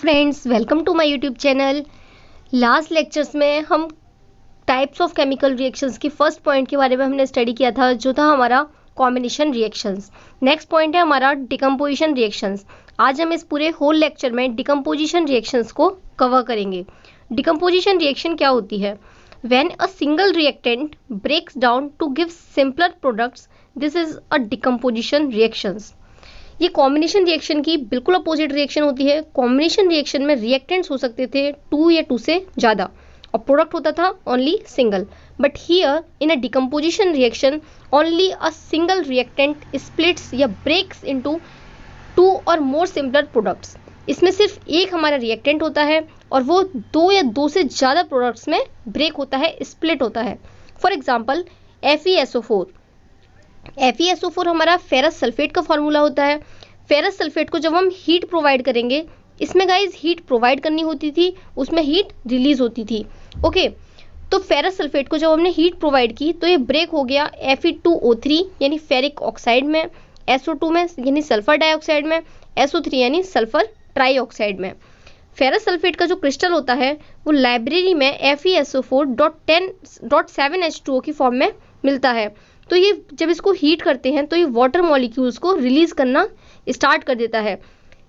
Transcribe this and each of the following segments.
Friends, welcome to my YouTube channel. Last lectures में हम types of chemical reactions की first point के बारे में हमने स्टडी किया था, जो था हमारा कॉम्बिनेशन रिएक्शंस। नेक्स्ट पॉइंट है हमारा डिकम्पोजिशन रिएक्शंस। आज हम इस पूरे होल लेक्चर में डिकम्पोजिशन रिएक्शंस को कवर करेंगे। डिकम्पोजिशन रिएक्शन क्या होती है? When a single reactant breaks down to give simpler products, this is a decomposition reactions. ये कॉम्बिनेशन रिएक्शन की बिल्कुल अपोजिट रिएक्शन होती है। कॉम्बिनेशन रिएक्शन में रिएक्टेंट्स हो सकते थे 2 या 2 से ज़्यादा और प्रोडक्ट होता था only single. But here in a decomposition reaction only a single reactant splits या ब्रेक्स इनटू 2 और मोर सिंपलर प्रोडक्ट्स। इसमें सिर्फ एक हमारा रिएक्टेंट होता है और वो 2 या 2 से ज़्यादा प्रोडक्ट्स में ब्रेक होता है, स्प्लिट होता है। For example FeSO4। FeSO4 हमारा फेरस सल्फेट का फॉर्मूला होता है। फेरस सल्फेट को जब हम हीट प्रोवाइड करेंगे, इसमें गाइज हीट प्रोवाइड करनी होती थी, उसमें हीट रिलीज होती थी। ओके, तो फेरस सल्फेट को जब हमने हीट प्रोवाइड की तो ये ब्रेक हो गया Fe2O3 यानी फेरिक ऑक्साइड में, SO2 में यानी सल्फर डाइऑक्साइड में, SO3 यानी सल्फर ट्राईऑक्साइड में। फेरस सल्फेट का जो क्रिस्टल होता है वो लाइब्रेरी में FeSO4.7H2O की फॉर्म में मिलता है। तो ये जब इसको हीट करते हैं तो ये वाटर मॉलिक्यूल्स को रिलीज करना स्टार्ट कर देता है,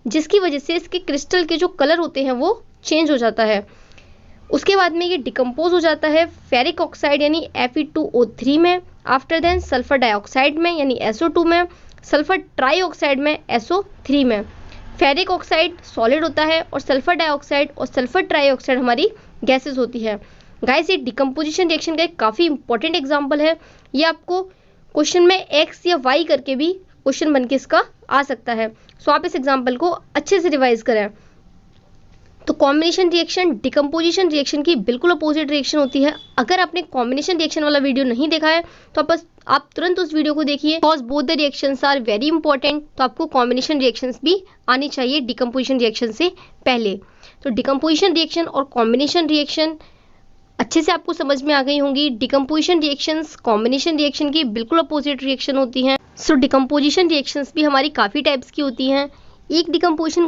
जिसकी वजह से इसके क्रिस्टल के जो कलर होते हैं वो चेंज हो जाता है। उसके बाद में ये डिकम्पोज हो जाता है फेरिक ऑक्साइड यानी Fe2O3 में, आफ्टर देन सल्फर डाइऑक्साइड में यानी SO2 में, सल्फर ट्राईऑक्साइड में SO3 में। फेरिक ऑक्साइड सॉलिड होता है और सल्फर डाइऑक्साइड और सल्फर ट्राईऑक्साइड हमारी गैसेस होती है। गाइस, ये डिकम्पोजिशन रिएक्शन का एक काफ़ी इंपॉर्टेंट एग्जाम्पल है। ये आपको क्वेश्चन में X या Y करके भी क्वेश्चन बन के इसका आ सकता है। सो आप इस एग्जाम्पल को अच्छे से रिवाइज करें। तो कॉम्बिनेशन रिएक्शन डिकम्पोजिशन रिएक्शन की बिल्कुल अपोजिट रिएक्शन होती है। अगर आपने कॉम्बिनेशन रिएक्शन वाला वीडियो नहीं देखा है तो आप तुरंत उस वीडियो को देखिए, because both the reactions are very important. तो आपको कॉम्बिनेशन रिएक्शंस भी आनी चाहिए डिकम्पोजिशन रिएक्शन से पहले। तो डिकम्पोजिशन रिएक्शन और कॉम्बिनेशन रिएक्शन अच्छे से आपको समझ में आ गई होंगी। डिकम्पोजिशन रिएक्शंस कॉम्बिनेशन रिएक्शन की बिल्कुल अपोजिट रिएक्शन होती हैं। सो डिकम्पोजिशन रिएक्शंस भी हमारी काफ़ी टाइप्स की होती हैं। एक डिकम्पोजिशन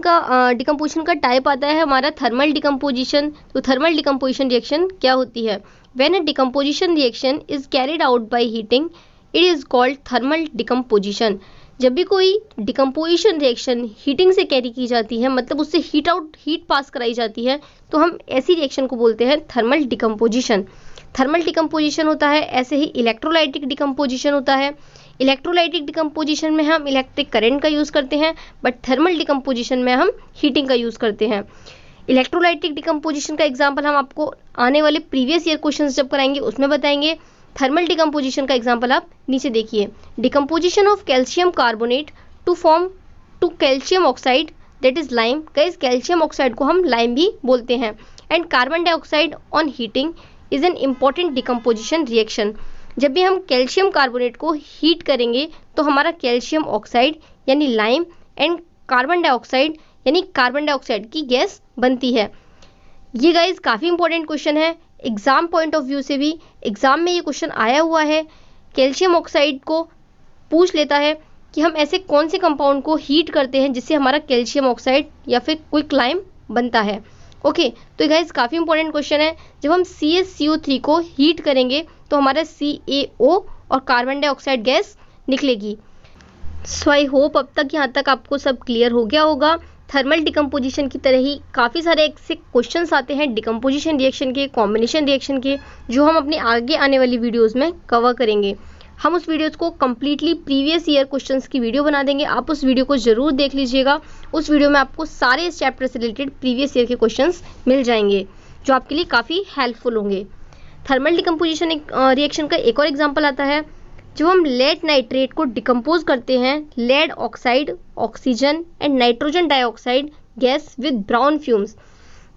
का टाइप आता है हमारा थर्मल डिकम्पोजिशन। तो थर्मल डिकम्पोजिशन रिएक्शन क्या होती है? When a decomposition reaction is carried out by heating, it is called thermal decomposition. जब भी कोई डिकम्पोजिशन रिएक्शन हीटिंग से कैरी की जाती है, मतलब उससे हीट पास कराई जाती है, तो हम ऐसी रिएक्शन को बोलते हैं थर्मल डिकम्पोजिशन। थर्मल डिकम्पोजिशन होता है, ऐसे ही इलेक्ट्रोलाइटिक डिकम्पोजिशन होता है। इलेक्ट्रोलाइटिक डिकम्पोजिशन में हम इलेक्ट्रिक करंट का यूज़ करते हैं, बट थर्मल डिकम्पोजिशन में हम हीटिंग का यूज़ करते हैं। इलेक्ट्रोलाइटिक डिकम्पोजिशन का एग्जाम्पल हम आपको आने वाले प्रीवियस ईयर क्वेश्चन जब कराएंगे उसमें बताएंगे। थर्मल डिकम्पोजिशन का एग्जाम्पल आप नीचे देखिए। Decomposition of calcium carbonate to form to calcium oxide, that is lime. Guys, calcium oxide को हम लाइम भी बोलते हैं। And carbon dioxide on heating is an important decomposition reaction. जब भी हम कैल्शियम कार्बोनेट को हीट करेंगे तो हमारा कैल्शियम ऑक्साइड यानी लाइम एंड कार्बन डाइऑक्साइड यानी कार्बन डाइऑक्साइड की गैस बनती है। ये गाइस काफ़ी इंपॉर्टेंट क्वेश्चन है एग्जाम पॉइंट ऑफ व्यू से भी। एग्जाम में ये क्वेश्चन आया हुआ है। कैल्शियम ऑक्साइड को पूछ लेता है कि हम ऐसे कौन से कंपाउंड को हीट करते हैं जिससे हमारा कैल्शियम ऑक्साइड या फिर क्विक लाइम बनता है। ओके, तो गाइस काफ़ी इंपॉर्टेंट क्वेश्चन है। जब हम CaCO3 को हीट करेंगे तो हमारा CaO और कार्बन डाइऑक्साइड गैस निकलेगी। सो आई होप अब तक यहाँ तक आपको सब क्लियर हो गया होगा। थर्मल डिकम्पोजिशन की तरह ही काफ़ी सारे ऐसे क्वेश्चंस आते हैं डिकम्पोजिशन रिएक्शन के, कॉम्बिनेशन रिएक्शन के, जो हम अपने आगे आने वाली वीडियोस में कवर करेंगे। हम उस वीडियोस को कम्प्लीटली प्रीवियस ईयर क्वेश्चंस की वीडियो बना देंगे। आप उस वीडियो को ज़रूर देख लीजिएगा। उस वीडियो में आपको सारे इस चैप्टर से रिलेटेड प्रीवियस ईयर के क्वेश्चंस मिल जाएंगे, जो आपके लिए काफ़ी हेल्पफुल होंगे। थर्मल डिकम्पोजिशन रिएक्शन का एक और एग्जाम्पल आता है। जब हम लेड नाइट्रेट को डिकम्पोज करते हैं, lead oxide, oxygen and nitrogen dioxide gas with brown fumes.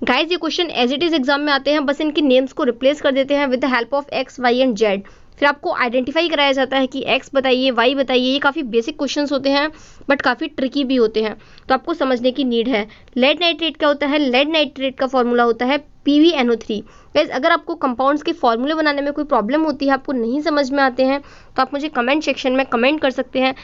Guys, ये question as it is exam में आते हैं, बस इनके नेम्स को रिप्लेस कर देते हैं with the help of X, Y and Z। फिर आपको आइडेंटिफाई कराया जाता है कि X बताइए, Y बताइए। ये काफ़ी बेसिक क्वेश्चंस होते हैं बट काफ़ी ट्रिकी भी होते हैं, तो आपको समझने की नीड है। लेड नाइट्रेट क्या होता है? लेड नाइट्रेट का फॉर्मूला होता है PbNO3। गाइस, अगर आपको कंपाउंड्स के फॉर्मूले बनाने में कोई प्रॉब्लम होती है, आपको नहीं समझ में आते हैं, तो आप मुझे कमेंट सेक्शन में कमेंट कर सकते हैं।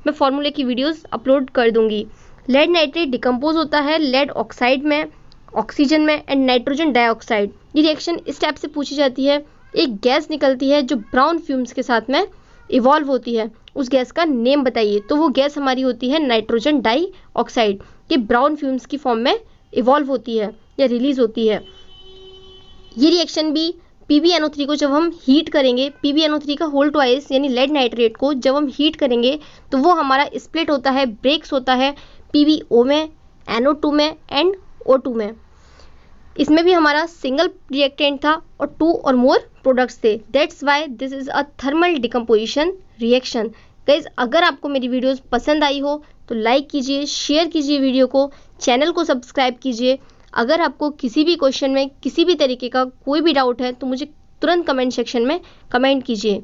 मैं फॉर्मूले की वीडियोज़ अपलोड कर दूँगी। लेड नाइट्रेट डिकम्पोज होता है लेड ऑक्साइड में ऑक्सीजन में एंड नाइट्रोजन डाइऑक्साइड। ये रिएक्शन इस टाइप से पूछी जाती है, एक गैस निकलती है जो ब्राउन फ्यूम्स के साथ में इवॉल्व होती है, उस गैस का नेम बताइए। तो वो गैस हमारी होती है नाइट्रोजन डाइऑक्साइड। ये ब्राउन फ्यूम्स की फॉर्म में इवॉल्व होती है या रिलीज होती है। ये रिएक्शन भी PbNO3 को जब हम हीट करेंगे, PbNO3 का होल ट्वाइस यानी लेड नाइट्रेट को जब हम हीट करेंगे तो वो हमारा स्प्लिट होता है, ब्रेक्स होता है PbO में, NO2 में एंड O2 में। इसमें भी हमारा सिंगल रिएक्टेंट था और 2 और मोर प्रोडक्ट्स थे। That's why this is a thermal decomposition reaction. Guys, अगर आपको मेरी वीडियोस पसंद आई हो तो लाइक कीजिए, शेयर कीजिए वीडियो को, चैनल को सब्सक्राइब कीजिए। अगर आपको किसी भी क्वेश्चन में किसी भी तरीके का कोई भी डाउट है तो मुझे तुरंत कमेंट सेक्शन में कमेंट कीजिए।